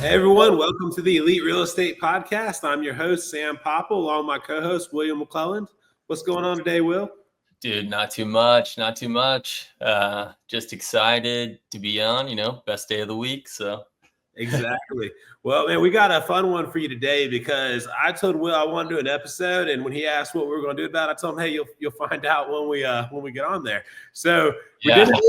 Hey everyone, welcome to the Elite Real Estate Podcast. I'm your host, Sam Popple, along with my co-host, William McClelland. What's going on today, Will? Dude, not too much. Just excited to be on, best day of the week. So Exactly. Well, man, we got a fun one for you today because I told Will I want to do an episode, and when he asked what we were going to do about it, I told him, "Hey, you'll find out when we get on there." So we yeah, didn't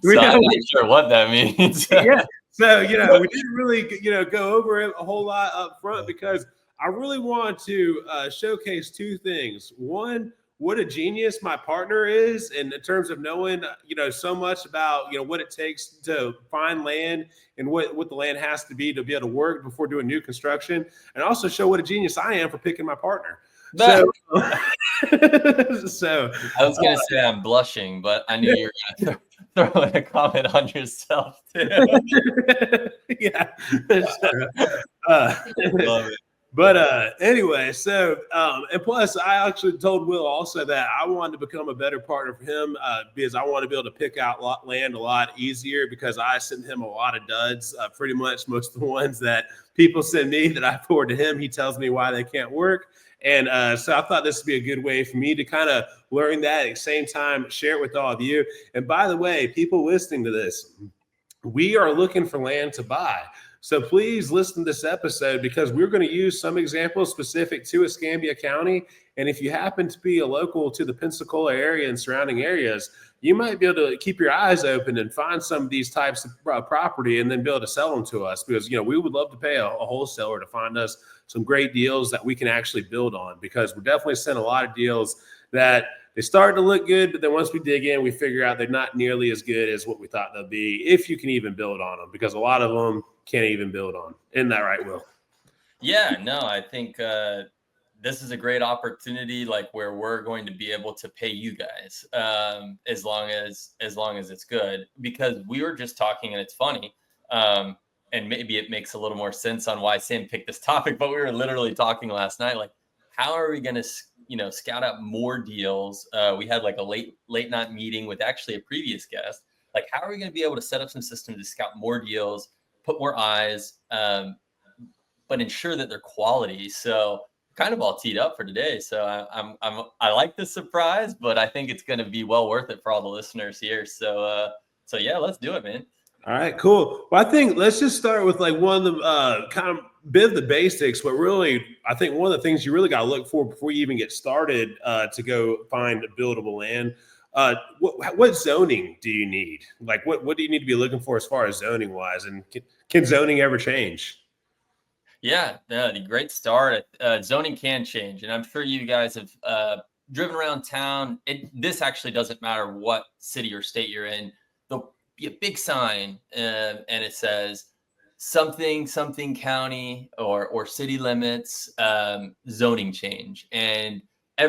really. so I'm not sure what that means. Yeah. So we didn't really go over it a whole lot up front because I really want to showcase two things. One, what a genius my partner is in terms of knowing so much about what it takes to find land and what the land has to be able to work before doing new construction, and also show what a genius I am for picking my partner. So I was gonna say I'm blushing, but I knew you were gonna throw in a comment on yourself too. Yeah. Love it. But anyway, so and plus, I actually told Will also that I wanted to become a better partner for him because I want to be able to pick out land a lot easier because I send him a lot of duds. Pretty much most of the ones that people send me that I forward to him, he tells me why they can't work. And so I thought this would be a good way for me to kind of learn that at the same time, share it with all of you. And by the way, people listening to this, we are looking for land to buy. So please listen to this episode because we're going to use some examples specific to Escambia County. And if you happen to be a local to the Pensacola area and surrounding areas, you might be able to keep your eyes open and find some of these types of property and then be able to sell them to us because, we would love to pay a wholesaler to find us some great deals that we can actually build on because we're definitely seeing a lot of deals that they start to look good, but then once we dig in, we figure out they're not nearly as good as what we thought they'll be if you can even build on them because a lot of them can't even build on. Isn't that right, Will? Yeah, no, I think this is a great opportunity, like where we're going to be able to pay you guys as long as it's good. Because we were just talking, and it's funny, and maybe it makes a little more sense on why Sam picked this topic. But we were literally talking last night, like, how are we going to scout out more deals? We had like a late night meeting with actually a previous guest. Like, how are we going to be able to set up some systems to scout more deals, put more eyes, but ensure that they're quality? So kind of all teed up for today. So I like this surprise, but I think it's going to be well worth it for all the listeners here. So yeah, let's do it, man. All right, cool. Well, I think let's just start with like one of the kind of bit of the basics, but really, I think one of the things you really got to look for before you even get started to go find buildable land. What zoning do you need? Like, what do you need to be looking for as far as zoning wise? And can zoning ever change? Yeah, the great start. Zoning can change, and I'm sure you guys have driven around town. This actually doesn't matter what city or state you're in. There'll be a big sign, and it says something county or city limits, zoning change. And I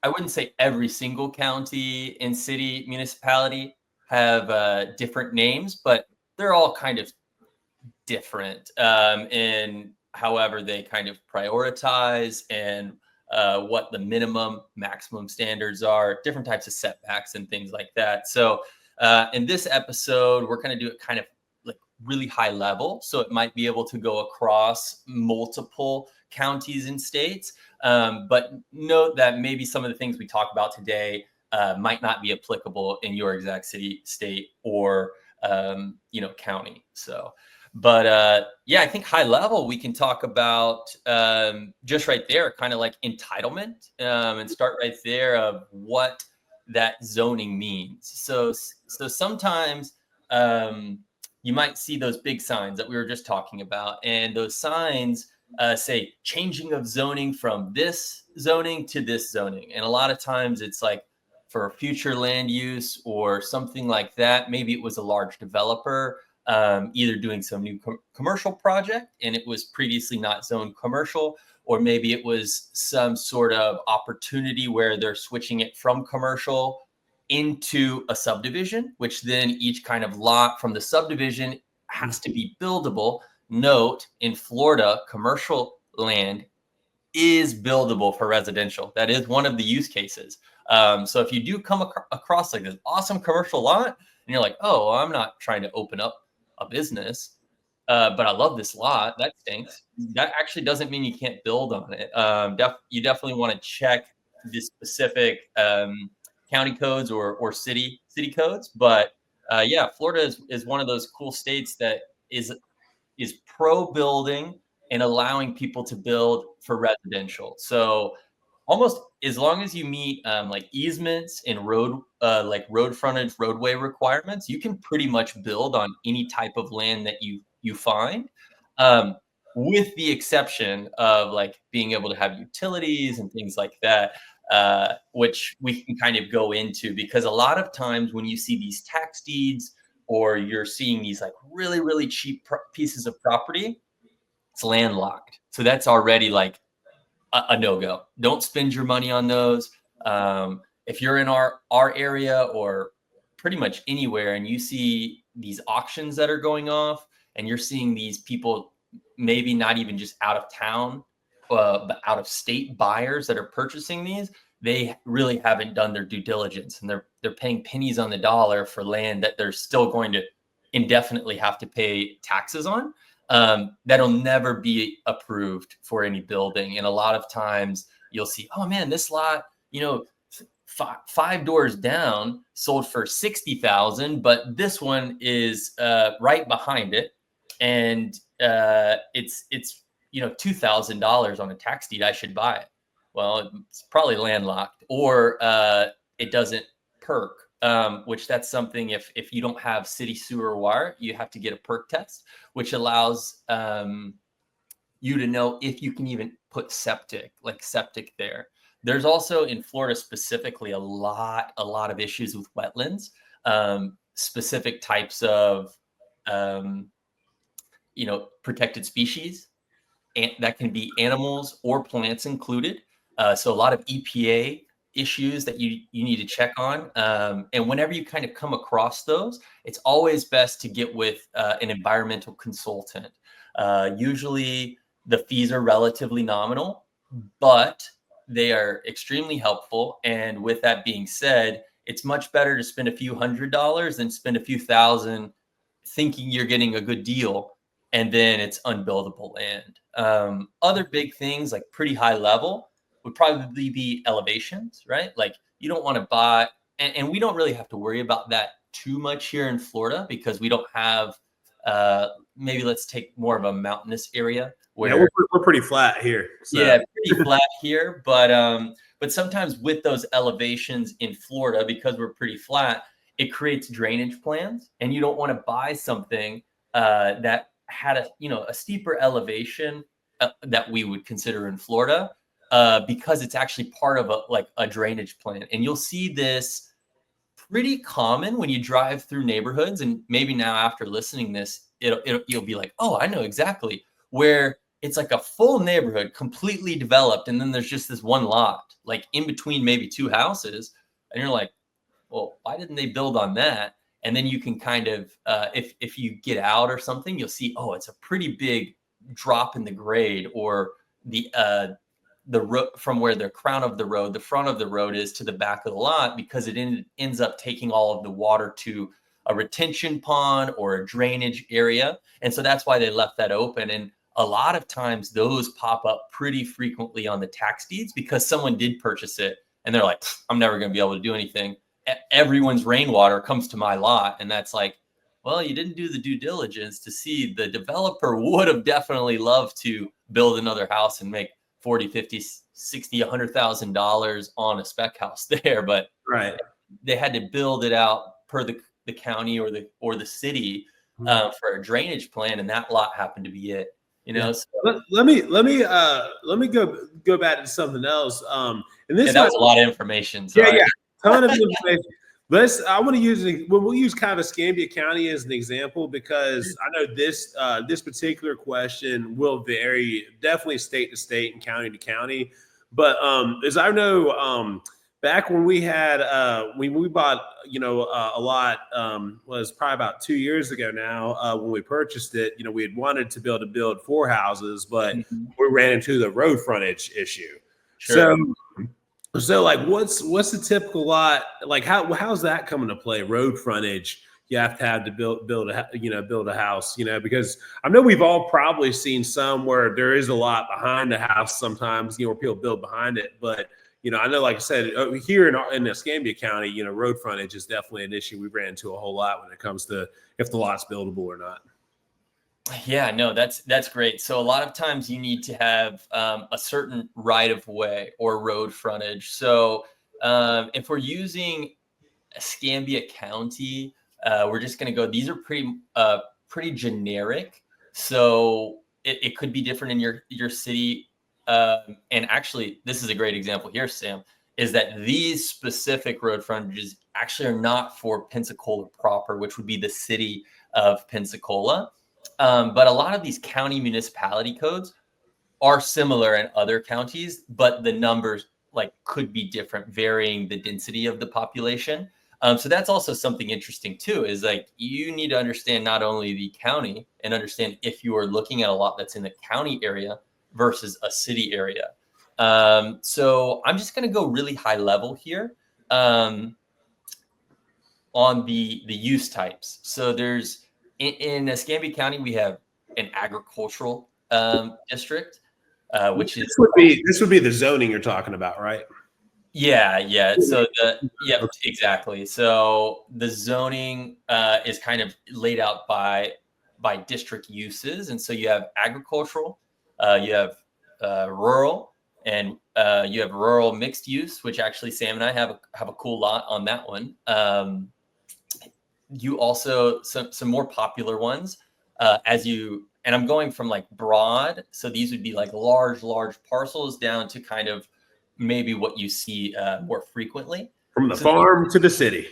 wouldn't say every single county and city municipality have different names, but they're all kind of different in however they kind of prioritize and what the maximum standards are, different types of setbacks and things like that. So in this episode, we're going to do it kind of like really high level. So it might be able to go across multiple counties and states. But note that maybe some of the things we talk about today might not be applicable in your exact city, state, or county. So, but yeah, I think high level we can talk about just right there, kind of like entitlement, and start right there of what that zoning means. So sometimes you might see those big signs that we were just talking about, and those signs say changing of zoning from this zoning to this zoning. And a lot of times it's like for future land use or something like that. Maybe it was a large developer either doing some new commercial project and it was previously not zoned commercial, or maybe it was some sort of opportunity where they're switching it from commercial into a subdivision, which then each kind of lot from the subdivision has to be buildable. Note, in Florida, commercial land is buildable for residential. That is one of the use cases. So if you do come across like this awesome commercial lot and you're like, oh, well, I'm not trying to open up a business, but I love this lot. That stinks. That actually doesn't mean you can't build on it. You definitely want to check the specific county codes or city codes. But yeah, Florida is one of those cool states that is pro building and allowing people to build for residential. So almost as long as you meet like easements and like road frontage roadway requirements, you can pretty much build on any type of land that you find, um, with the exception of like being able to have utilities and things like that, which we can kind of go into, because a lot of times when you see these tax deeds or you're seeing these like really cheap pieces of property, it's landlocked, so that's already like a no-go. Don't spend your money on those. If you're in our area or pretty much anywhere and you see these auctions that are going off and you're seeing these people, maybe not even just out of town, but out of state buyers that are purchasing these, they really haven't done their due diligence, and they're paying pennies on the dollar for land that they're still going to indefinitely have to pay taxes on. That'll never be approved for any building. And a lot of times you'll see, oh man, this lot, five doors down sold for 60,000, but this one is right behind it, and it's $2,000 on a tax deed. I should buy it. Well, it's probably landlocked, or it doesn't perk. Which that's something, if you don't have city sewer water, you have to get a perk test, which allows you to know if you can even put septic there. There's also in Florida specifically a lot of issues with wetlands, specific types of protected species, and that can be animals or plants included. So a lot of EPA issues that you need to check on. And whenever you kind of come across those, it's always best to get with an environmental consultant. Usually the fees are relatively nominal, but they are extremely helpful. And with that being said, it's much better to spend a few $100s than spend a few thousand thinking you're getting a good deal, and then it's unbuildable land. Other big things, like pretty high level, would probably be elevations, right? Like you don't want to buy, and we don't really have to worry about that too much here in Florida, because we don't have, maybe let's take more of a mountainous area where we're pretty flat here. So. Yeah, pretty flat here. But sometimes with those elevations in Florida, because we're pretty flat, it creates drainage plans, and you don't want to buy something that had a steeper elevation that we would consider in Florida, because it's actually part of a drainage plan. And you'll see this pretty common when you drive through neighborhoods. And maybe now after listening this, you'll be like, oh, I know exactly, where it's like a full neighborhood completely developed, and then there's just this one lot like in between maybe two houses, and you're like, well, why didn't they build on that? And then you can kind of, if you get out or something, you'll see, oh, it's a pretty big drop in the grade, or the road from where the front of the road is to the back of the lot, because it ends up taking all of the water to a retention pond or a drainage area. And so that's why they left that open. And a lot of times those pop up pretty frequently on the tax deeds, because someone did purchase it and they're like, I'm never going to be able to do anything. Everyone's rainwater comes to my lot. And that's like, well, you didn't do the due diligence to see the developer would have definitely loved to build another house and make 40, 50, 60, $100,000 on a spec house there. But right, they had to build it out per the county or the city for a drainage plan. And that lot happened to be it. So. Let me go back to something else. And this that was a lot of information. Sorry. Yeah, ton of information. I want to we'll use kind of Escambia County as an example, because I know this particular question will vary definitely state to state and county to county. But as I know, back when we had when we bought a lot, was probably about 2 years ago now, when we purchased it, we had wanted to build 4 houses, but we ran into the road frontage issue. Sure. So like what's the typical lot like? How's that coming to play, road frontage, you have to build a house, because I know we've all probably seen some where there is a lot behind the house sometimes, where people build behind it. But, I know, like I said, here in Escambia County, road frontage is definitely an issue we ran into a whole lot when it comes to if the lot's buildable or not. Yeah, no, that's great. So a lot of times you need to have a certain right of way or road frontage. So if we're using Escambia County, we're just going to go. These are pretty generic. So it could be different in your city. And actually, this is a great example here, Sam, is that these specific road frontages actually are not for Pensacola proper, which would be the city of Pensacola. But a lot of these county municipality codes are similar in other counties, but the numbers could be different, varying the density of the population. So that's also something interesting too, is you need to understand not only the county and understand if you are looking at a lot that's in the county area versus a city area. So I'm just going to go really high level here on the use types. So there's in Escambia County, we have an agricultural district, which is this would be the zoning you're talking about, right? Yeah. So exactly. So the zoning is kind of laid out by district uses, and so you have agricultural, you have rural, and you have rural mixed use, which actually Sam and I have a cool lot on that one. You also some more popular ones and I'm going from broad, so these would be large parcels down to kind of maybe what you see more frequently from the farm to the city.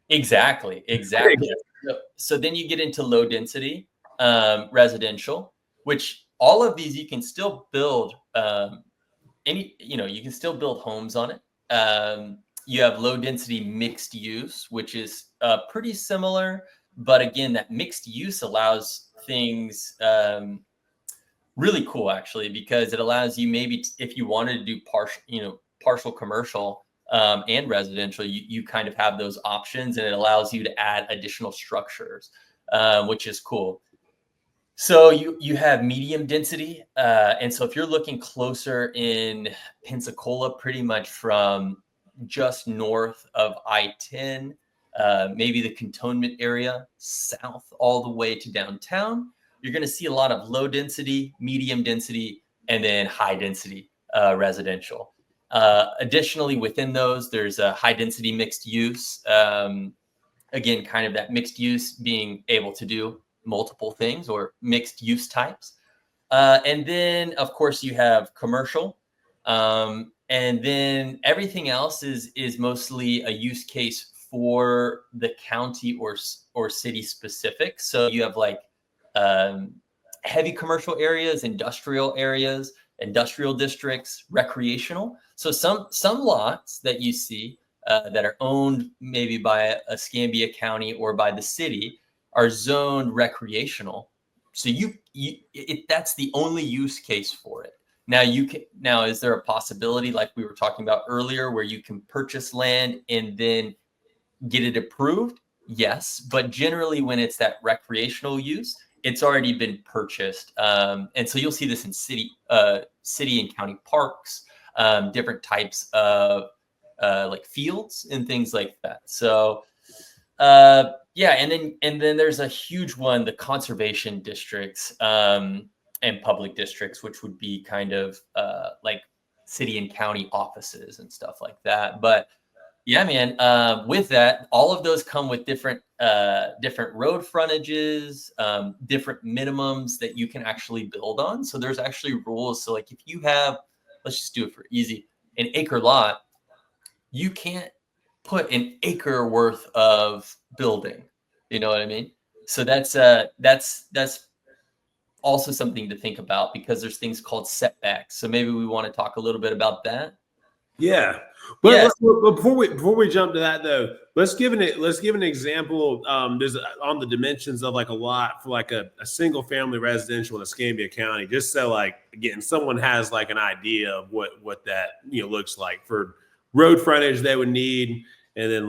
Exactly. So then you get into low density residential, which all of these you can still build you can still build homes on it. You have low density mixed use, which is pretty similar, but again, that mixed use allows things really cool actually, because it allows you maybe if you wanted to do partial commercial and residential, you kind of have those options, and it allows you to add additional structures, which is cool. So you have medium density, and so if you're looking closer in Pensacola, pretty much from just north of I-10, maybe the cantonment area, south all the way to downtown, you're going to see a lot of low density, medium density, and then high density residential. Additionally, within those, there's a high density mixed use. Again, kind of that mixed use being able to do multiple things or mixed use types. And then, of course, you have commercial. And then everything else is mostly a use case for the county or city specific. So you have heavy commercial areas, industrial districts, recreational. So some lots that you see that are owned maybe by Escambia County or by the city are zoned recreational. So that's the only use case for it. Now is there a possibility, like we were talking about earlier, where you can purchase land and then get it approved? Yes, but generally when it's that recreational use, it's already been purchased. And so you'll see this in city and county parks, different types of fields and things like that. So yeah, and then there's a huge one, the conservation districts and public districts, which would be kind of city and county offices and stuff like that. But yeah, man, with that, all of those come with different road frontages, different minimums that you can actually build on. So there's actually rules. So if you have, let's just do it for easy, an acre lot, you can't put an acre worth of building. You know what I mean? So that's also something to think about, because there's things called setbacks. So maybe we want to talk a little bit about that. Yeah. But before we jump to that though, let's give an example. There's on the dimensions of a lot for a single family residential in Escambia County, just so again, someone has an idea of what that looks like for road frontage they would need, and then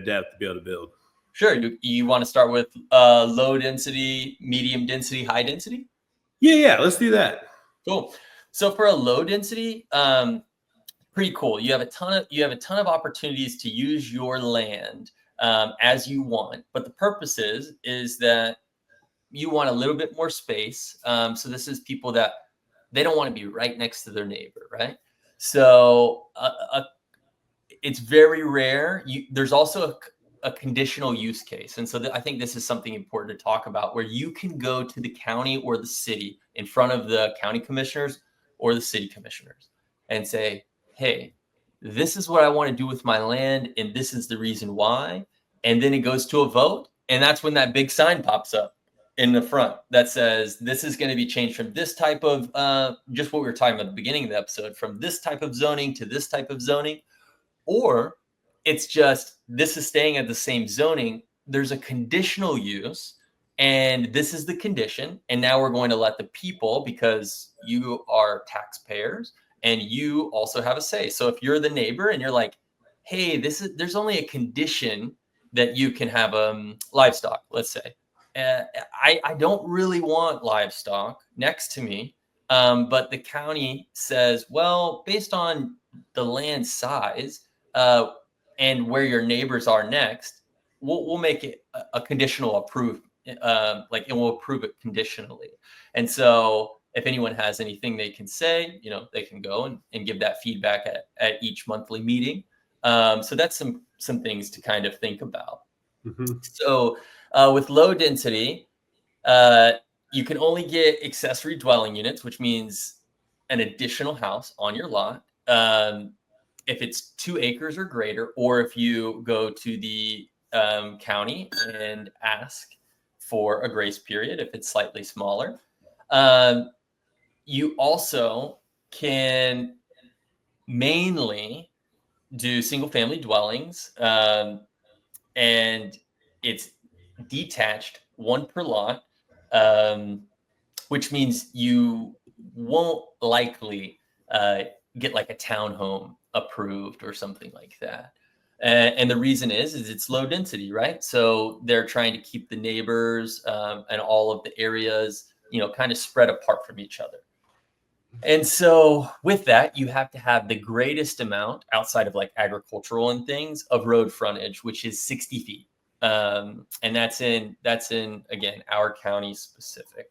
depth to be able to build. Sure. You want to start with low density, medium density, high density? Yeah, let's do that. Cool. So for a low density, pretty cool. You have a ton of opportunities to use your land as you want. But the purpose is that you want a little bit more space. So this is people that they don't want to be right next to their neighbor, right? So it's very rare. There's also a conditional use case. And so I think this is something important to talk about, where you can go to the county or the city in front of the county commissioners or the city commissioners and say, hey, this is what I want to do with my land, and this is the reason why. And then it goes to a vote. And that's when that big sign pops up in the front that says, this is going to be changed from this type of, just what we were talking about at the beginning of the episode, from this type of zoning to this type of zoning. Or it's just, this is staying at the same zoning. There's a conditional use, and this is the condition. And now we're going to let the people, because you are taxpayers and you also have a say. So if you're the neighbor and you're like, hey, there's only a condition that you can have livestock, let's say. I don't really want livestock next to me. But the county says, well, based on the land size, and where your neighbors are next, we'll make it a conditional approve, and we'll approve it conditionally. And so if anyone has anything they can say, they can go and give that feedback at each monthly meeting. So that's some things to kind of think about. Mm-hmm. So with low density, you can only get accessory dwelling units, which means an additional house on your lot. If it's 2 acres or greater, or if you go to the county and ask for a grace period, if it's slightly smaller. You also can mainly do single family dwellings, and it's detached, 1 per lot, which means you won't likely get like a townhome approved or something like that. And the reason is it's low density, right? So they're trying to keep the neighbors and all of the areas, kind of spread apart from each other. And so with that, you have to have the greatest amount, outside of like agricultural and things, of road frontage, which is 60 feet. And that's in again, our county specific.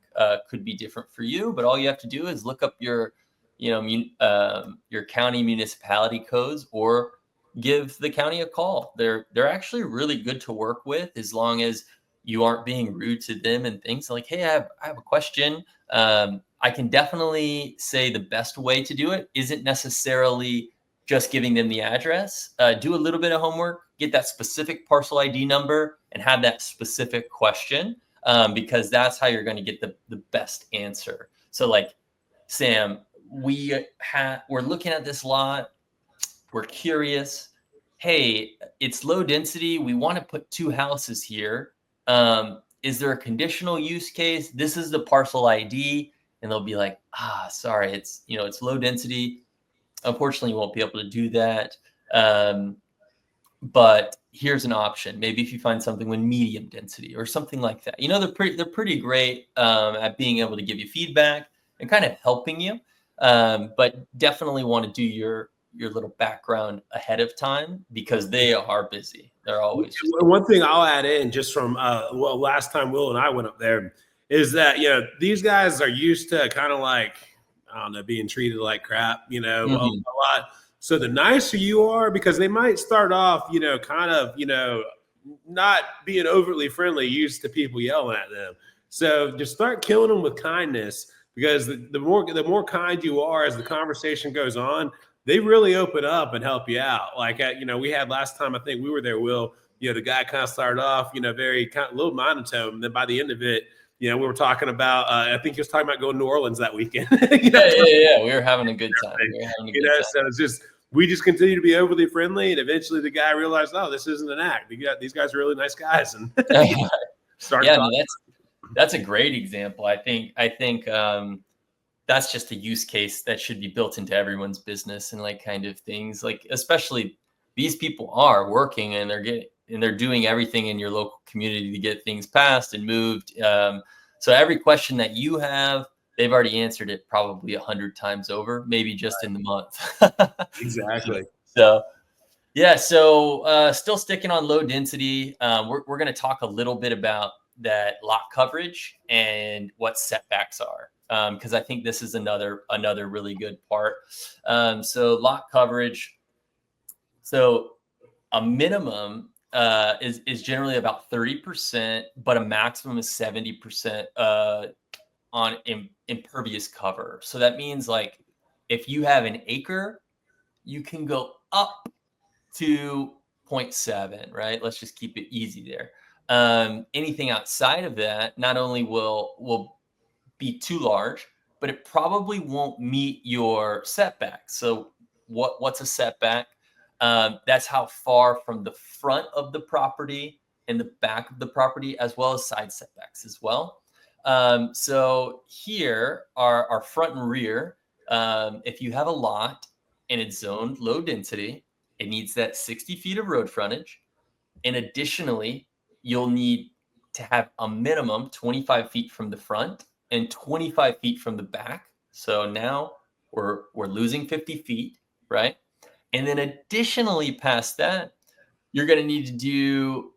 Could be different for you, but all you have to do is look up your county municipality codes, or give the county a call. They're actually really good to work with, as long as you aren't being rude to them and things like, hey, I have a question. I can definitely say the best way to do it isn't necessarily just giving them the address. Do a little bit of homework, get that specific parcel ID number, and have that specific question, because that's how you're going to get the best answer. So like, Sam, we're looking at this lot. We're curious. Hey, it's low density. We want to put 2 houses here. Is there a conditional use case? This is the parcel ID. And they'll be like, sorry, it's low density. Unfortunately, you won't be able to do that. But here's an option. Maybe if you find something with medium density or something like that. They're pretty great at being able to give you feedback and kind of helping you. But definitely want to do your little background ahead of time, because they are busy. They're always busy. One thing I'll add in, just from last time Will and I went up there, is that these guys are used to kind of like, I don't know, being treated like crap, mm-hmm. a lot. So the nicer you are, because they might start off, kind of, not being overly friendly, used to people yelling at them. So just start killing them with kindness, because the more kind you are as the conversation goes on, they really open up and help you out. Like, we had last time, I think we were there, Will, the guy kind of started off, very kind of a little monotone. And then by the end of it, we were talking about, I think he was talking about going to New Orleans that weekend. Yeah. We were having a good time. So it's just, we just continue to be overly friendly. And eventually the guy realized, this isn't an act. These guys are really nice guys. And start talking. That's a great example. I think that's just a use case that should be built into everyone's business, and like kind of things like, especially these people are working and they're and they're doing everything in your local community to get things passed and moved. So every question that you have, they've already answered it probably 100 times over, maybe just in the month. Exactly. So yeah, so still sticking on low density. We're going to talk a little bit about that lot coverage and what setbacks are, because I think this is another really good part. So lot coverage. So a minimum is generally about 30%, but a maximum is 70% on impervious cover. So that means like if you have an acre, you can go up to 0.7, right? Let's just keep it easy there. Anything outside of that not only will be too large, but it probably won't meet your setbacks. So what's a setback? That's how far from the front of the property and the back of the property, as well as side setbacks as well. So here are our front and rear. If you have a lot and it's zoned low density, it needs that 60 feet of road frontage. And additionally, you'll need to have a minimum 25 feet from the front and 25 feet from the back. So now we're losing 50 feet, right? And then additionally past that, you're going to need to do,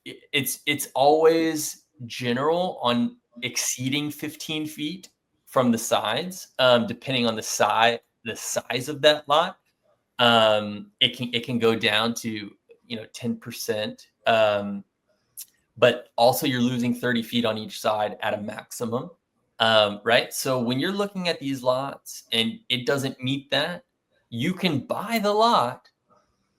it's always general on exceeding 15 feet from the sides, depending on the size of that lot. It can go down to 10%, but also you're losing 30 feet on each side at a maximum, right? So when you're looking at these lots and it doesn't meet that, you can buy the lot.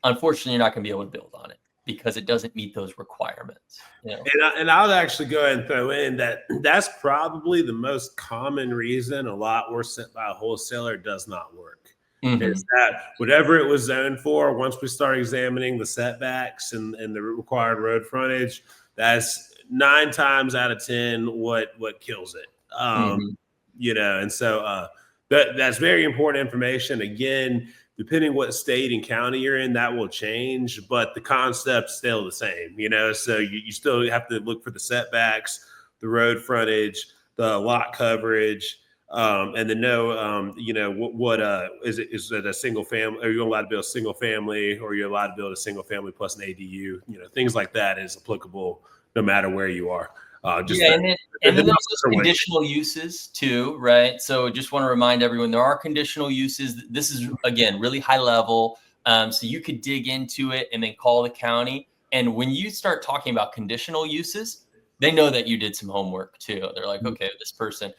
Unfortunately, you're not going to be able to build on it because it doesn't meet those requirements. And I'll actually go ahead and throw in that that's probably the most common reason a lot were sent by a wholesaler does not work. Is that whatever it was zoned for, once we start examining the setbacks and the required road frontage, that's 9 times out of 10 what kills it. And so that's very important information. Again, depending what state and county you're in, that will change, but the concept's still the same, so you still have to look for the setbacks, the road frontage, the lot coverage, and then know, what is it a single family? Are you allowed to build a single family, or you're allowed to build a single family plus an ADU? Things like that is applicable no matter where you are. And then there's those conditional uses too, right? So just want to remind everyone there are conditional uses. This is again really high level, so you could dig into it and then call the county. And when you start talking about conditional uses, they know that you did some homework too. They're like, okay, this person.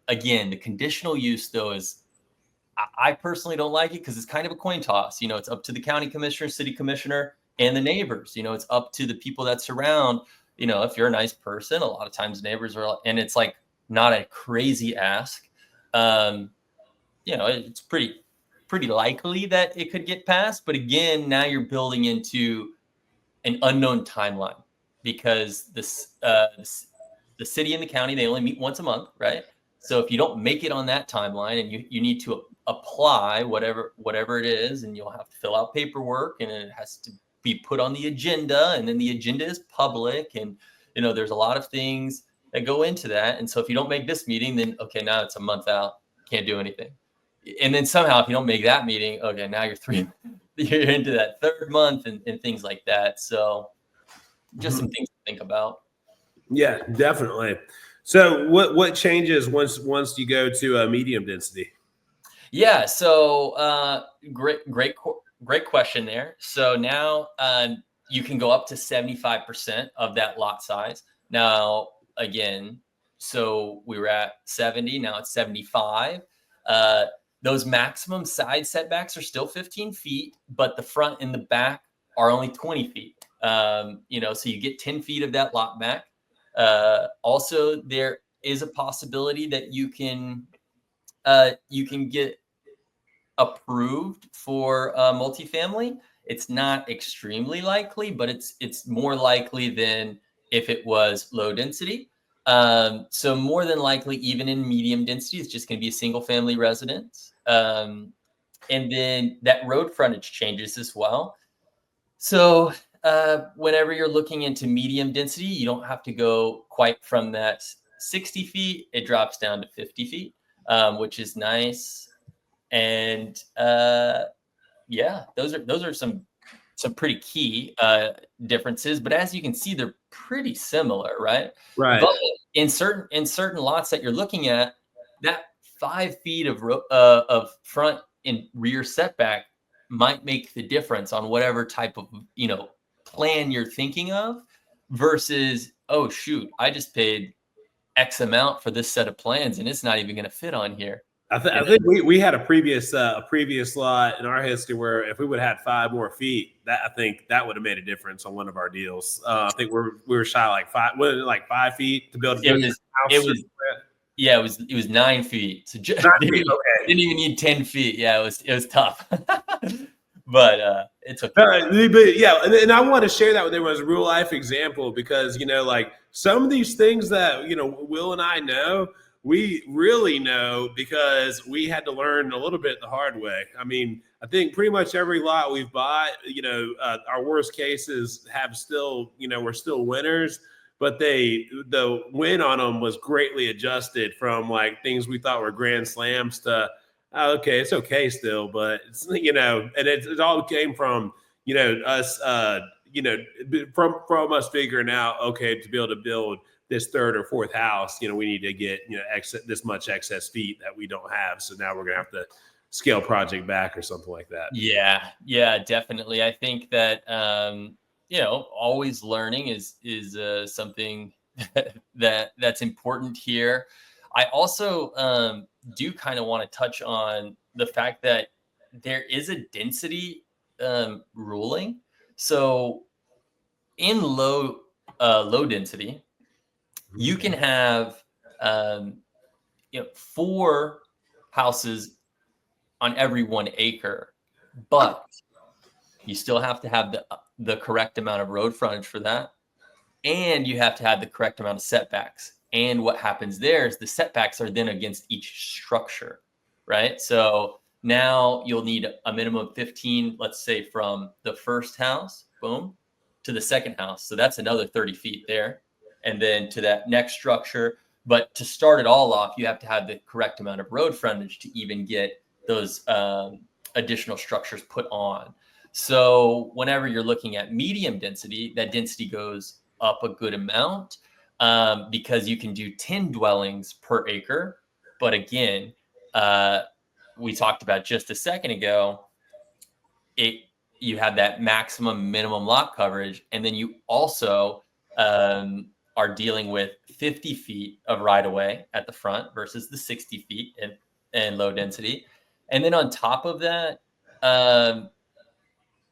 Again, the conditional use though is, I personally don't like it because it's kind of a coin toss. It's up to the county commissioner, city commissioner, and the neighbors. It's up to the people that surround. If you're a nice person, a lot of times neighbors are, and it's like not a crazy ask. It's pretty likely that it could get passed. But again, now you're building into an unknown timeline because the city and the county, they only meet once a month, right? So if you don't make it on that timeline and you need to apply whatever it is, and you'll have to fill out paperwork, and it has to be put on the agenda, and then the agenda is public, and there's a lot of things that go into that. And so if you don't make this meeting, then okay, now it's a month out, can't do anything. And then somehow if you don't make that meeting, okay, now you're into that third month and things like that. So just some things to think about. Yeah, definitely. So what changes once you go to a medium density? Yeah, so great question there. So now you can go up to 75% of that lot size. Now, again, so we were at 70, now it's 75. Those maximum side setbacks are still 15 feet, but the front and the back are only 20 feet. So you get 10 feet of that lot back. Also, there is a possibility that you can get approved for multifamily. It's not extremely likely, but it's more likely than if it was low density. So more than likely, even in medium density, it's just going to be a single family residence. And then that road frontage changes as well. So whenever you're looking into medium density, you don't have to go quite from that 60 feet. It drops down to 50 feet, which is nice. And yeah, those are some pretty key differences. But as you can see, they're pretty similar, right? Right. But in certain lots that you're looking at, that 5 feet of front and rear setback might make the difference on whatever type of plan you're thinking of, versus, oh shoot, I just paid X amount for this set of plans and it's not even going to fit on here. I think we had a previous lot in our history where if we would have had 5 more feet, I think that would have made a difference on one of our deals. I think we were shy like 5 feet to build a house. It was 9 feet. So didn't even need 10 feet. Yeah, it was tough. But it's okay. But yeah, and I want to share that with everyone as a real life example, because like some of these things that Will and I know, we really know because we had to learn a little bit the hard way. I mean, I think pretty much every lot we've bought, our worst cases have still, we're still winners, but the win on them was greatly adjusted from like things we thought were grand slams to, okay, it's okay still, but it's, and it all came from, us, from us figuring out, okay, to be able to build this 3rd or 4th house, we need to get, this much excess feet that we don't have. So now we're going to have to scale project back or something like that. Yeah, definitely. I think that, always learning is something that's important here. I also do kind of want to touch on the fact that there is a density ruling. So in low density, you can have 4 houses on every 1 acre, but you still have to have the correct amount of road frontage for that, and you have to have the correct amount of setbacks. And what happens there is the setbacks are then against each structure, right? So now you'll need a minimum of 15, let's say, from the first house, boom, to the second house. So that's another 30 feet there. And then to that next structure. But to start it all off, you have to have the correct amount of road frontage to even get those additional structures put on. So whenever you're looking at medium density, that density goes up a good amount, because you can do 10 dwellings per acre. But again, we talked about just a second ago, you have that maximum minimum lot coverage, and then you also are dealing with 50 feet of right of way at the front versus the 60 feet in low density. And then on top of that,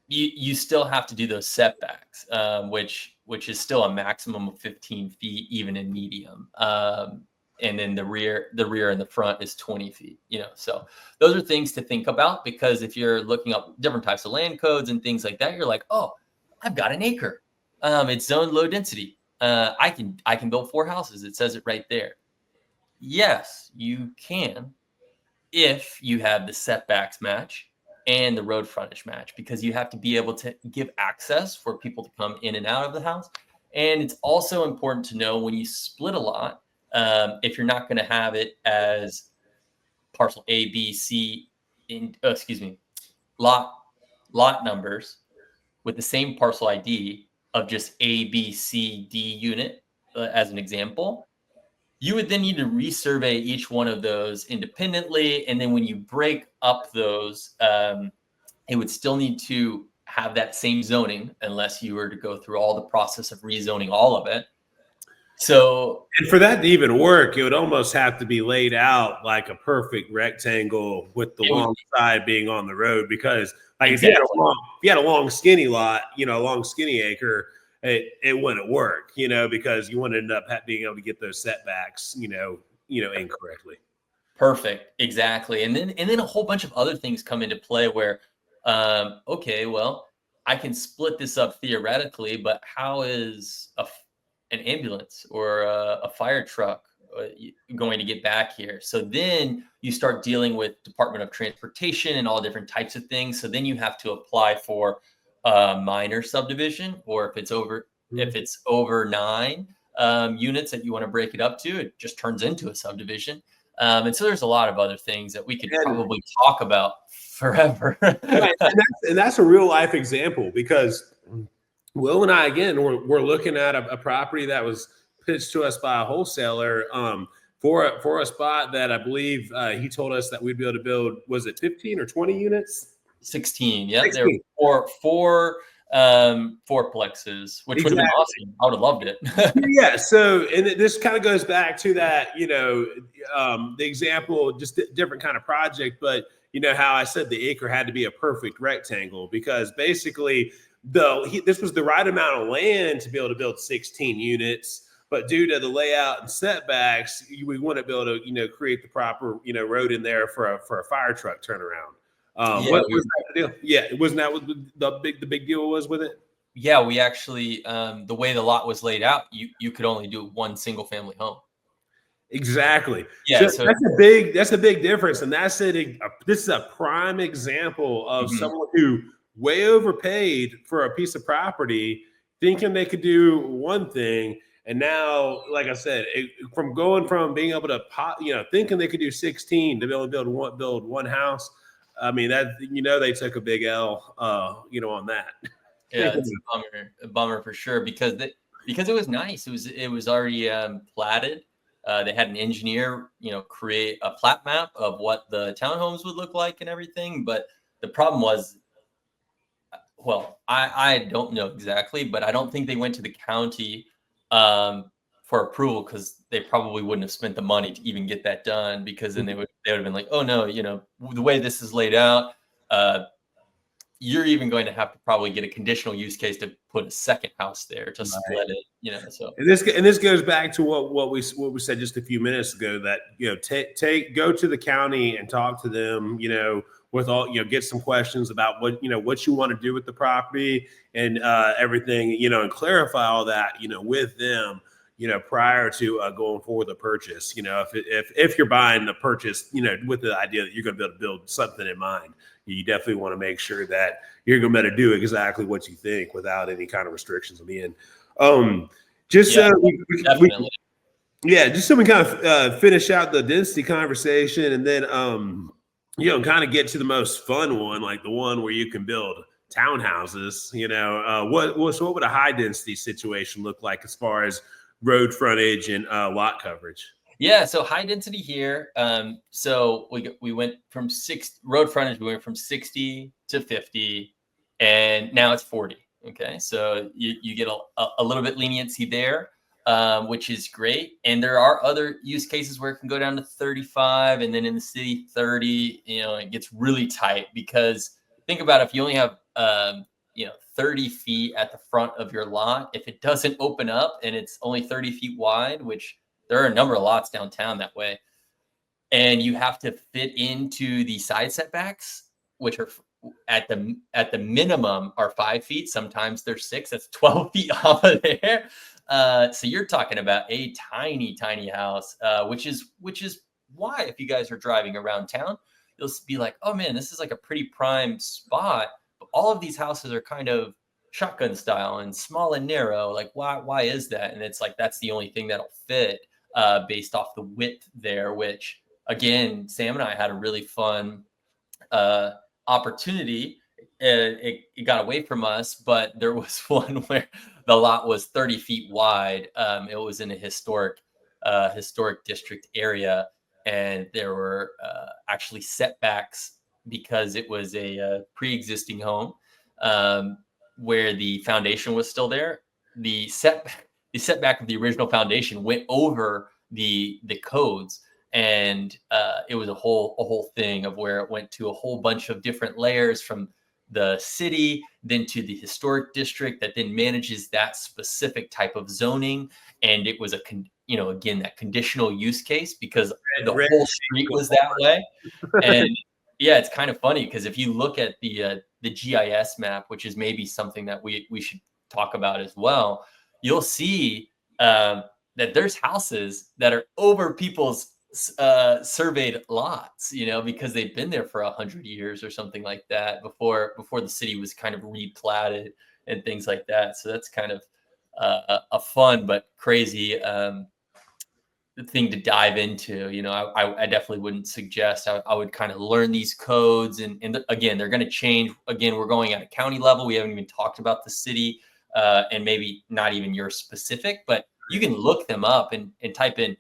you still have to do those setbacks, which is still a maximum of 15 feet, even in medium. And then the rear and the front is 20 feet, so those are things to think about, because if you're looking up different types of land codes and things like that, you're like, oh, I've got an acre. It's zoned low density. I can build 4 houses. It says it right there. Yes, you can, if you have the setbacks match and the road frontage match, because you have to be able to give access for people to come in and out of the house. And it's also important to know when you split a lot, if you're not going to have it as parcel A, B, C, lot numbers with the same parcel ID of just A, B, C, D unit, as an example, you would then need to resurvey each one of those independently. And then when you break up those, it would still need to have that same zoning, unless you were to go through all the process of rezoning all of it. So, and for that to even work, it would almost have to be laid out like a perfect rectangle with the long side being on the road, because like exactly. if you had a long skinny lot, a long skinny acre, it wouldn't work, because you wouldn't end up being able to get those setbacks, incorrectly. Perfect. Exactly. And then a whole bunch of other things come into play where, okay, well, I can split this up theoretically, but how is an ambulance or a fire truck going to get back here? So then you start dealing with Department of Transportation and all different types of things. So then you have to apply for, a minor subdivision, or if it's over 9 units that you want to break it up to, it just turns into a subdivision. And so there's a lot of other things that we could probably talk about forever. Right. And that's a real life example, because Will and I, again, we're looking at a property that was pitched to us by a wholesaler for a spot that I believe he told us that we'd be able to build. Was it 15 or 20 units? 16. Yeah, there were four plexes, which would have been awesome. I would have loved it. Yeah. So, and this kind of goes back to that, the example, just different kind of project, but you know how I said the acre had to be a perfect rectangle, because basically this was the right amount of land to be able to build 16 units. But due to the layout and setbacks, we want to be able to, create the proper, road in there for a fire truck turnaround. What was that deal? Yeah, wasn't that what the big deal was with it? Yeah, we actually, the way the lot was laid out, you could only do one single family home. Exactly. Yeah, so that's a big difference, and that's it. This is a prime example of someone who way overpaid for a piece of property, thinking they could do one thing. And now, like I said, from being able to thinking they could do 16 to be able to build one house. I mean, that they took a big L, on that. Yeah, it's a bummer for sure, because it was nice. It was already platted. They had an engineer, create a plat map of what the townhomes would look like and everything. But the problem was, well, I don't know exactly, but I don't think they went to the county for approval, because they probably wouldn't have spent the money to even get that done, because then they would have been like, oh no, the way this is laid out, you're even going to have to probably get a conditional use case to put a second house there to split it, so. And this goes back to what we said just a few minutes ago, that go to the county and talk to them, with all, get some questions about what you want to do with the property and everything, and clarify all that, with them, prior to going forward the purchase. If you're buying the purchase, with the idea that you're going to be able to build something in mind, you definitely want to make sure that you're going to be able to do exactly what you think without any kind of restrictions on the end. Just so we kind of finish out the density conversation, and then kind of get to the most fun one, like the one where you can build townhouses. What would a high density situation look like as far as road frontage and lot coverage? Yeah, so high density here. So we went from road frontage. We went from 60 to 50, and now it's 40. Okay, so you get a little bit leniency there, which is great. And there are other use cases where it can go down to 35, and then in the city 30. It gets really tight, because think about if you only have 30 feet at the front of your lot. If it doesn't open up and it's only 30 feet wide, which there are a number of lots downtown that way, and you have to fit into the side setbacks, which are at the minimum are 5 feet. Sometimes they're 6. That's 12 feet off of there. So you're talking about a tiny house, which is why, if you guys are driving around town, you'll be like, oh man, this is like a pretty prime spot. But all of these houses are kind of shotgun style and small and narrow. Like, why is that? And it's like, that's the only thing that'll fit based off the width there, which again, Sam and I had a really fun opportunity. It got away from us, but there was one where the lot was 30 feet wide. It was in a historic district area, and there were actually setbacks because it was a pre-existing home where the foundation was still there. The setback of the original foundation went over the codes, and it was a whole thing of where it went to a whole bunch of different layers from the city, then to the historic district that then manages that specific type of zoning. And it was again, that conditional use case, because the whole street was that way. And yeah, it's kind of funny, because if you look at the GIS map, which is maybe something that we should talk about as well, you'll see that there's houses that are over people's surveyed lots, because they've been there for 100 years or something like that before the city was kind of replatted and things like that. So that's kind of a fun but crazy thing to dive into. I definitely wouldn't suggest. I would kind of learn these codes, and again, they're going to change. Again, we're going at a county level. We haven't even talked about the city, and maybe not even your specific, but you can look them up and type in ...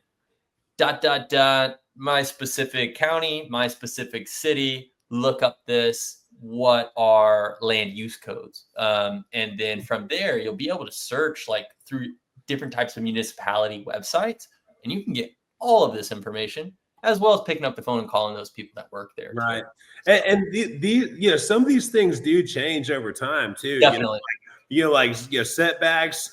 my specific county, my specific city, look up this, what are land use codes? And then from there, you'll be able to search like through different types of municipality websites, and you can get all of this information, as well as picking up the phone and calling those people that work there. Right. So, And these, some of these things do change over time too. definitely. Setbacks,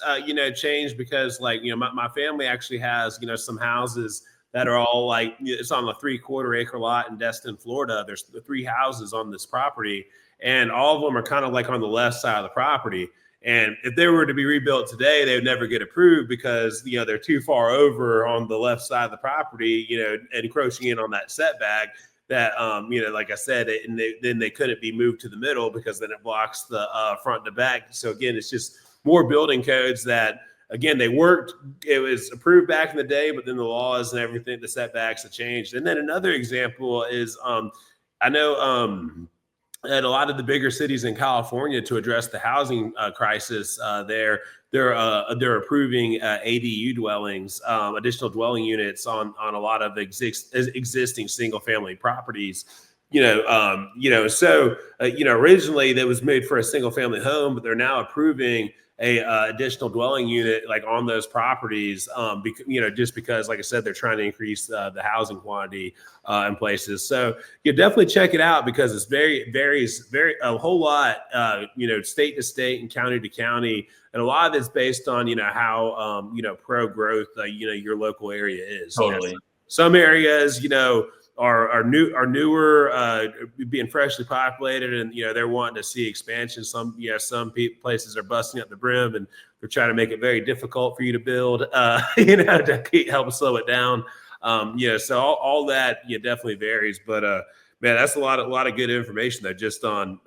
change because my family actually has, some houses that are all it's on a 3/4 acre lot in Destin, Florida. There's 3 houses on this property, and all of them are kind of like on the left side of the property. And if they were to be rebuilt today, they would never get approved because, they're too far over on the left side of the property, encroaching in on that setback that, like I said, then they couldn't be moved to the middle because then it blocks the front to back. So again, it's just more building codes that, again, they worked. It was approved back in the day, but then the laws and everything, the setbacks have changed. And then another example is, I know at a lot of the bigger cities in California, to address the housing crisis, they're approving ADU dwellings, additional dwelling units on a lot of existing single family properties. Originally that was made for a single family home, but they're now approving a additional dwelling unit on those properties, just because, like I said, they're trying to increase the housing quantity in places. So you definitely check it out because it's varies a whole lot, state to state and county to county, and a lot of it's based on how pro growth your local area is. Totally. Some areas are newer, being freshly populated, and they're wanting to see expansion. Some places are busting up the brim, and they're trying to make it very difficult for you to build. To help slow it down. So all that definitely varies. But man, that's a lot of good information though, just on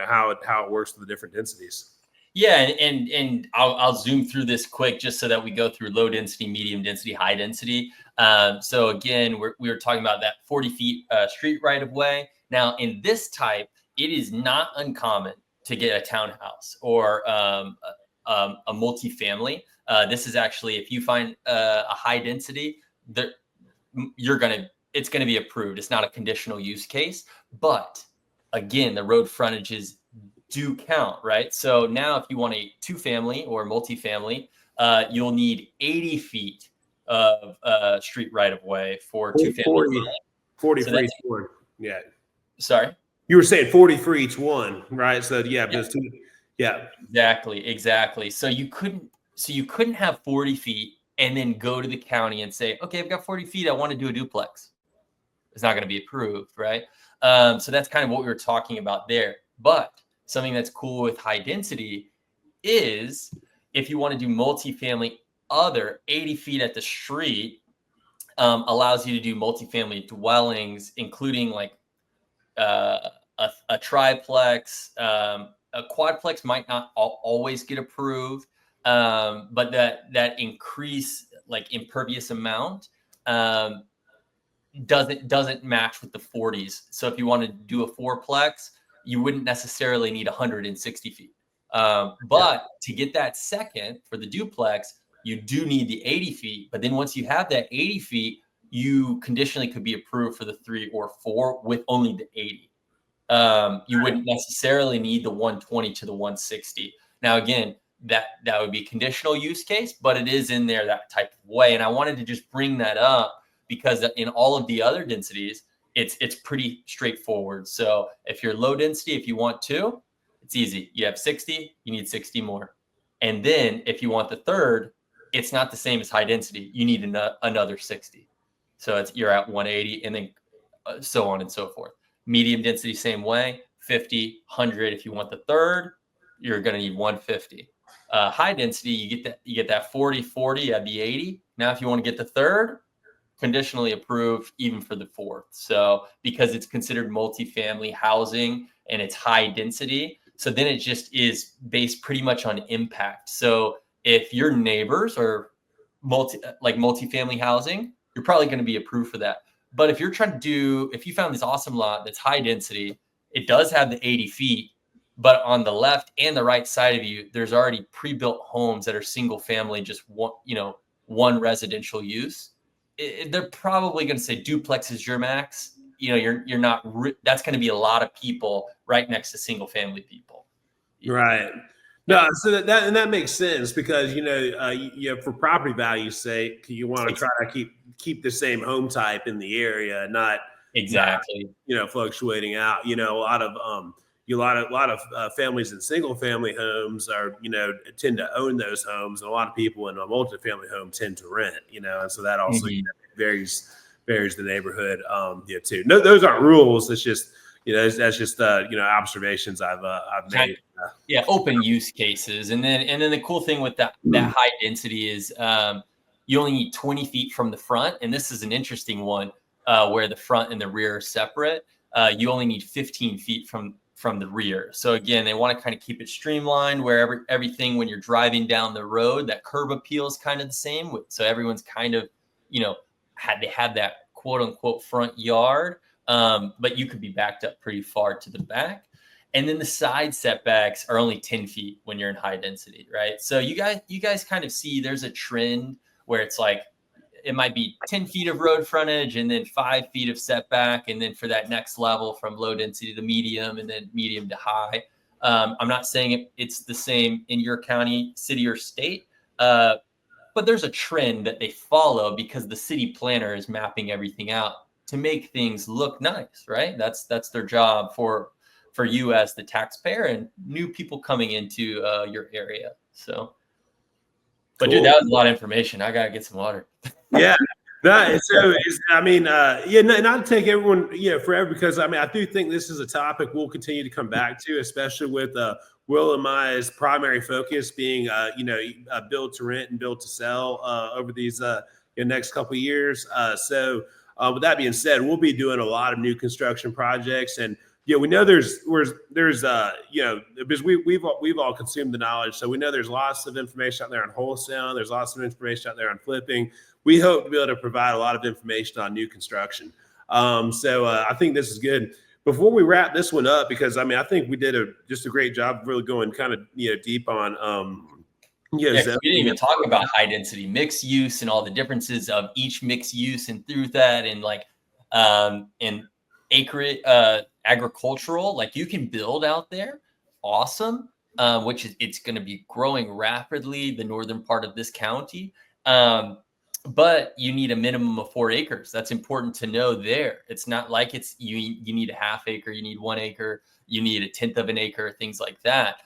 how it works for the different densities. Yeah, and I'll zoom through this quick just so that we go through low density, medium density, high density. So again, we were talking about that 40 feet street right of way. Now in this type, it is not uncommon to get a townhouse or a multifamily. This is actually, if you find a high density, it's gonna be approved. It's not a conditional use case, but again, the road frontages do count, right? So now if you want a 2-family or multifamily, you'll need 80 feet of street right of way for 2-family. 40 for each one. Yeah. Sorry? You were saying 40 for each one, right? So yeah. Exactly. So you couldn't have 40 feet and then go to the county and say, okay, I've got 40 feet. I want to do a duplex. It's not going to be approved, right? So that's kind of what we were talking about there. But something that's cool with high density is if you want to do multifamily, 80 feet at the street allows you to do multifamily dwellings, including like a triplex. A quadplex might not always get approved, but that increase like impervious amount doesn't match with the 40s. So if you want to do a 4-plex, you wouldn't necessarily need 160 feet. But to get that second for the duplex, you do need the 80 feet. But then once you have that 80 feet, you conditionally could be approved for the 3 or 4 with only the 80. You wouldn't necessarily need the 120 to the 160. Now, again, that would be a conditional use case, but it is in there that type of way. And I wanted to just bring that up because in all of the other densities, it's pretty straightforward. So if you're low density, if you want 2, it's easy. You have 60, you need 60 more. And then if you want the third, it's not the same as high density. You need another 60. So you're at 180 and then so on and so forth. Medium density, same way, 50, 100. If you want the third, you're going to need 150. High density, you get that 40, 40 at the 80. Now, if you want to get the third, conditionally approved even for the fourth. So because it's considered multifamily housing and it's high density, so then it just is based pretty much on impact. So if your neighbors are multifamily housing, you're probably going to be approved for that. But if you're trying to if you found this awesome lot that's high density, it does have the 80 feet, but on the left and the right side of you, there's already pre-built homes that are single family, just one residential use. They're probably going to say duplex is your max. You're not. That's going to be a lot of people right next to single family people. Right. No, so that makes sense because for property value's sake, you want to try to keep the same home type in the area, not exactly fluctuating out. A lot of families in single family homes tend to own those homes, and a lot of people in a multifamily home tend to rent. And so that also varies the neighborhood too. No, those aren't rules. It's just that's just observations I've made. Yeah, open use cases, and then the cool thing with that high density is you only need 20 feet from the front, and this is an interesting one where the front and the rear are separate. You only need 15 feet from the rear. So again, they want to kind of keep it streamlined where everything when you're driving down the road, that curb appeal is kind of the same. So everyone's kind of they have that quote unquote front yard. But you could be backed up pretty far to the back. And then the side setbacks are only 10 feet when you're in high density, right? So you guys kind of see there's a trend where it's like, it might be 10 feet of road frontage and then 5 feet of setback. And then for that next level from low density to medium and then medium to high. I'm not saying it's the same in your county, city, or state, but there's a trend that they follow because the city planner is mapping everything out to make things look nice, right? That's their job for you as the taxpayer and new people coming into your area. So, but cool. Dude, that was a lot of information. I gotta get some water. Yeah, not to take everyone forever, because I do think this is a topic we'll continue to come back to, especially with Will and Maya's primary focus being build to rent and build to sell over these next couple of years. So with that being said, we'll be doing a lot of new construction projects, and we know there's because we've all consumed the knowledge, so we know there's lots of information out there on wholesale. There's lots of information out there on flipping. We hope to be able to provide a lot of information on new construction. So I think this is good. Before we wrap this one up, because I think we did just a great job of really going kind of deep on. We didn't even talk about high density mixed use and all the differences of each mixed use, and through that, and like in acreage agricultural, like you can build out there, awesome. Which is it's going to be growing rapidly, the northern part of this county. But you need a minimum of 4 acres. That's important to know there. It's not like you need a half acre, you need 1 acre, you need a 1/10 of an acre, things like that.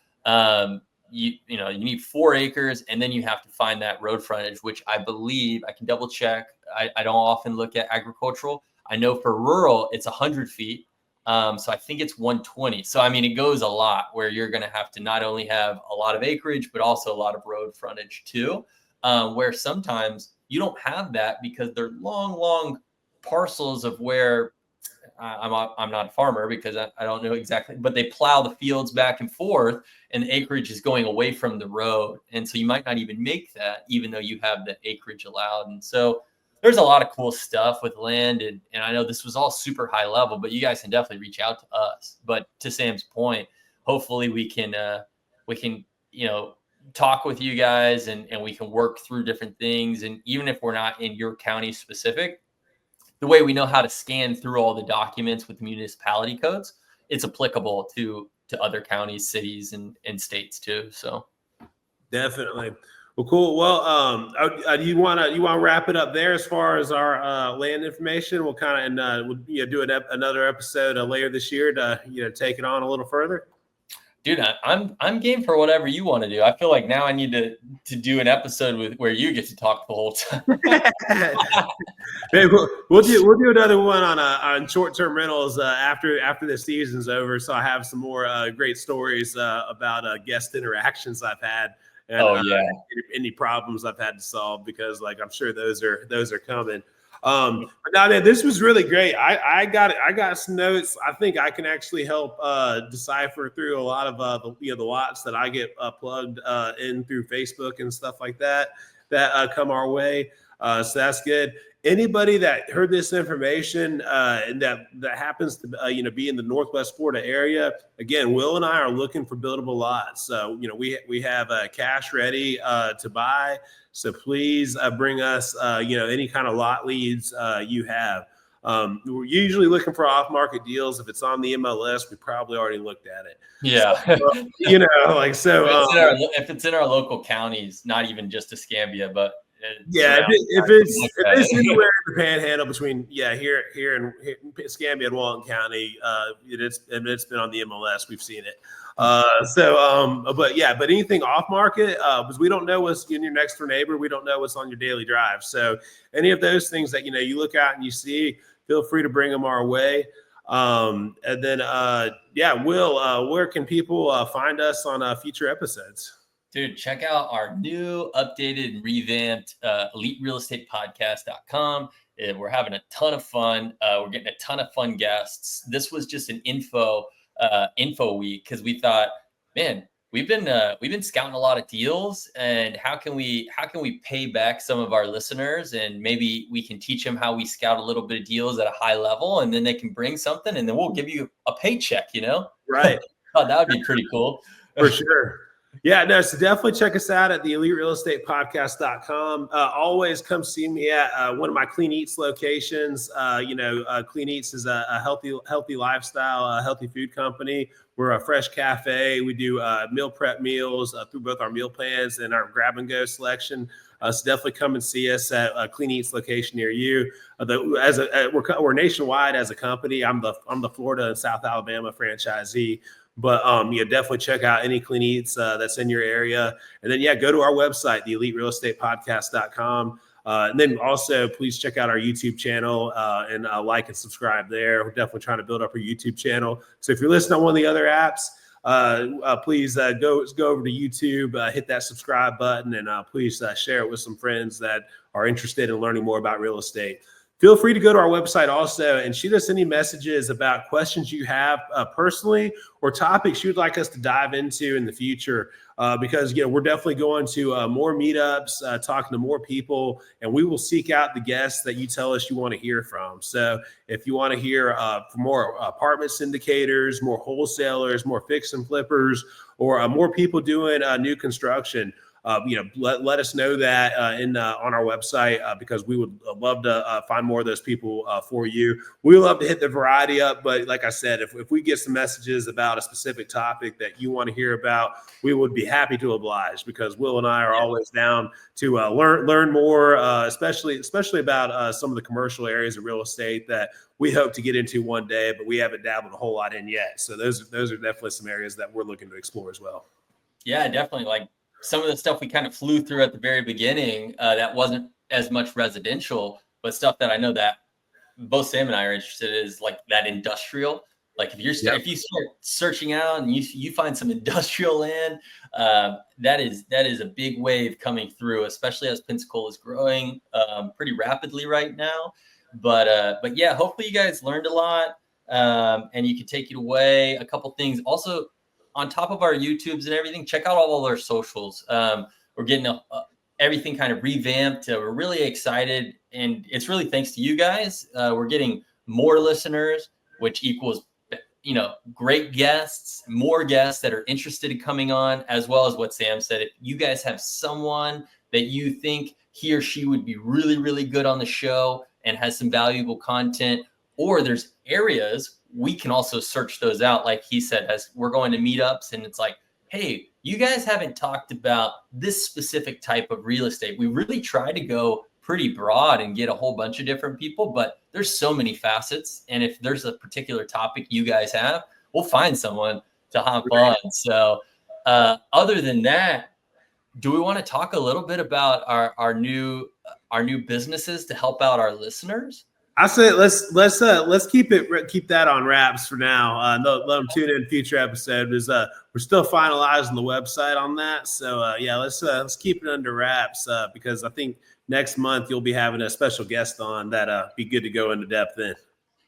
You need 4 acres, and then you have to find that road frontage, which I believe, I can double check. I don't often look at agricultural. I know for rural, it's 100 feet. So I think it's 120. So, it goes a lot where you're going to have to not only have a lot of acreage, but also a lot of road frontage too, where sometimes you don't have that because they're long parcels of where I'm not a farmer because I don't know exactly, but they plow the fields back and forth and the acreage is going away from the road. And so you might not even make that, even though you have the acreage allowed. And so there's a lot of cool stuff with land. And I know this was all super high level, but you guys can definitely reach out to us. But to Sam's point, hopefully we can talk with you guys and we can work through different things. And even if we're not in your county specific, the way we know how to scan through all the documents with municipality codes, it's applicable to other counties, cities, and states too. So definitely. Well, cool. Well, you want to wrap it up there as far as our land information? We'll kind of do another episode later this year to take it on a little further. Dude, I'm game for whatever you want to do. I feel like now I need to do an episode where you get to talk the whole time. Hey, we'll do another one on short-term rentals after the season's over. So I have some more great stories about guest interactions I've had. And, any problems I've had to solve, because I'm sure those are coming. But now, man, this was really great. I got some notes. I think I can actually help decipher through a lot of the lots that I get plugged in through Facebook and stuff like that come our way. So that's good. Anybody that heard this information and that happens to be in the Northwest Florida area, again, Will and I are looking for buildable lots. So we have cash ready to buy. So please bring us any kind of lot leads you have. We're usually looking for off-market deals. If it's on the MLS, we probably already looked at it. Yeah. So, if it's in our local counties, not even just Escambia, but if it's anywhere in the Panhandle between here and Escambia and Walton County, it's been on the MLS. We've seen it. But anything off market, because we don't know what's in your next door neighbor, we don't know what's on your daily drive. So any of those things that you look out and you see, feel free to bring them our way. Will, where can people find us on future episodes? Dude, check out our new, updated, and revamped eliterealestatepodcast.com. We're having a ton of fun. We're getting a ton of fun guests. This was just an info week because we thought, man, we've been scouting a lot of deals, and how can we pay back some of our listeners, and maybe we can teach them how we scout a little bit of deals at a high level, and then they can bring something, and then we'll give you a paycheck. Right? Oh, that would be pretty cool. For sure. Yeah, no, so definitely check us out at the eliterealestatepodcast.com. Always come see me at one of my Clean Eats locations. Clean Eats is a healthy lifestyle, a healthy food company. We're a fresh cafe. We do meal prep meals through both our meal plans and our grab and go selection. So definitely come and see us at a Clean Eats location near you. We're nationwide as a company. I'm the Florida and South Alabama franchisee. But definitely check out any Clean Eats that's in your area. And then, go to our website, the eliterealestatepodcast.com. And then also, please check out our YouTube channel and like and subscribe there. We're definitely trying to build up our YouTube channel. So if you're listening on one of the other apps, please go over to YouTube, hit that subscribe button, and please share it with some friends that are interested in learning more about real estate. Feel free to go to our website also and shoot us any messages about questions you have personally or topics you'd like us to dive into in the future. Because we're definitely going to more meetups, talking to more people, and we will seek out the guests that you tell us you want to hear from. So if you want to hear from more apartment syndicators, more wholesalers, more fix and flippers, or more people doing new construction, let us know that on our website because we would love to find more of those people for you. We love to hit the variety up, but like I said, if we get some messages about a specific topic that you want to hear about, we would be happy to oblige because Will and I are always down to learn more, especially about some of the commercial areas of real estate that we hope to get into one day, but we haven't dabbled a whole lot in yet. So those are definitely some areas that we're looking to explore as well. Yeah, definitely. Like some of the stuff we kind of flew through at the very beginning that wasn't as much residential, but stuff that I know that both Sam and I are interested in is like that industrial. Like if you start searching out and you find some industrial land, that is a big wave coming through, especially as Pensacola is growing pretty rapidly right now. But yeah, hopefully you guys learned a lot and you can take it away. A couple things also. On top of our YouTubes and everything, check out all of our socials. We're getting everything kind of revamped. We're really excited, and it's really thanks to you guys. We're getting more listeners, which equals, great guests, more guests that are interested in coming on, as well as what Sam said. If you guys have someone that you think he or she would be really, really good on the show and has some valuable content, or there's areas we can also search those out. Like he said, as we're going to meetups and it's like, hey, you guys haven't talked about this specific type of real estate. We really try to go pretty broad and get a whole bunch of different people, but there's so many facets. And if there's a particular topic you guys have, we'll find someone to hop on. So other than that, do we want to talk a little bit about our new businesses to help out our listeners? I say let's keep that on wraps for now. Let them tune in future episode. We're still finalizing the website on that. So let's keep it under wraps because I think next month you'll be having a special guest on that be good to go into depth in.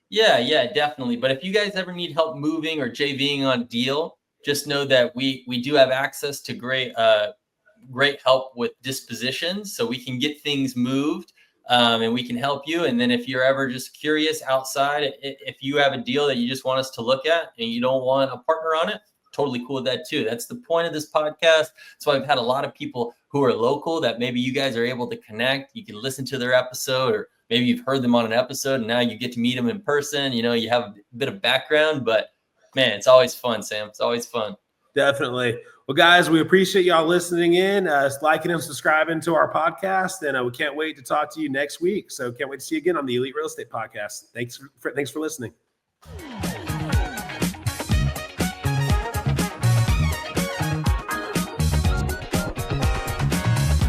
Yeah, definitely. But if you guys ever need help moving or JVing on a deal, just know that we do have access to great help with dispositions, so we can get things moved. And we can help you. And then if you're ever just curious outside, if you have a deal that you just want us to look at and you don't want a partner on it, totally cool with that too. That's the point of this podcast. So I've had a lot of people who are local that maybe you guys are able to connect. You can listen to their episode, or maybe you've heard them on an episode and now you get to meet them in person. You have a bit of background, but man, it's always fun, Sam. It's always fun. Definitely. Well, guys, we appreciate y'all listening in, liking and subscribing to our podcast, and we can't wait to talk to you next week. So can't wait to see you again on the Elite Real Estate Podcast. Thanks for listening.